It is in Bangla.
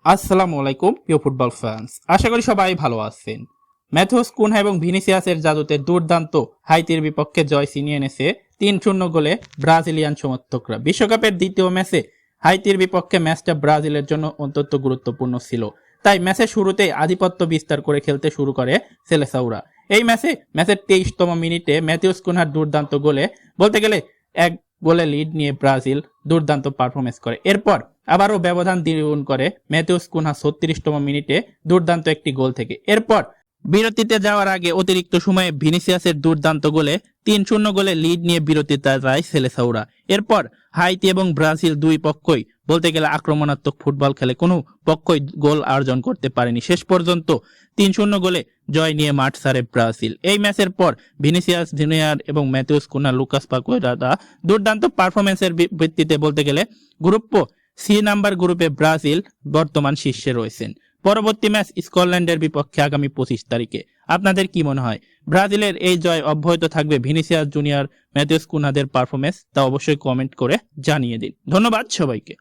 আসসালামু আলাইকুম প্রিয় ফুটবল ফ্যান্স, আশা করি সবাই ভালো আছেন। ম্যাথিউস কুনহা এবং ভিনিসিয়াসের জাদুতে দুর্দান্ত হাইতির বিপক্ষে জয় ছিনিয়ে এনেছে 3-0 গোলে ব্রাজিলিয়ান সমর্থকরা। বিশ্বকাপের দ্বিতীয় ম্যাচে হাইতির বিপক্ষে ম্যাচটা ব্রাজিলের জন্য অত্যন্ত গুরুত্বপূর্ণ ছিল, তাই ম্যাচের শুরুতেই আধিপত্য বিস্তার করে খেলতে শুরু করে সেলেসাউরা। এই ম্যাচের 23তম মিনিটে ম্যাথিউস কুনহার দুর্দান্ত গোলে বলতে গেলে এক গোলে লিড নিয়ে ব্রাজিল দুর্দান্ত পারফরমেন্স করে। এরপর আবারও ব্যবধান দ্বিগুণ করে ম্যাথিউস কুনহা 36তম মিনিটে দুর্দান্ত একটি গোল থেকে। এরপর বিরতিতে যাওয়ার আগে অতিরিক্ত সময়ে ভিনিসিয়াসের দুর্দান্ত গোলে 3-0 গোলে লিড নিয়ে বিরতিতে যায় সেলেসাউরা। এরপর হাইতি এবং ব্রাজিল দুই পক্ষই বলতে গেলে আক্রমণাত্মক ফুটবল খেলে, কোনো পক্ষই গোল অর্জন করতে পারেনি। শেষ পর্যন্ত 3-0 গোলে জয় নিয়ে মাঠ ছাড়ে ব্রাজিল। এই ম্যাচের পর ভিনিসিয়াস জুনিয়র এবং ম্যাথিউস কুনহা, লুকাস পাকুয়েরা দুর্দান্ত পারফরমেন্সের ভিত্তিতে বলতে গেলে গ্রুপ সি নাম্বার গ্রুপে ব্রাজিল বর্তমান শীর্ষে রয়েছেন। পরবর্তী ম্যাচ স্কটল্যান্ডের বিপক্ষে আগামী 25 তারিখে। আপনাদের কি মনে হয়, ব্রাজিলের এই জয় অব্যাহত থাকবে ভিনিসিয়াস জুনিয়র, ম্যাথিউস কুনহাদের পারফরমেন্স? তা অবশ্যই কমেন্ট করে জানিয়ে দিন। ধন্যবাদ সবাইকে।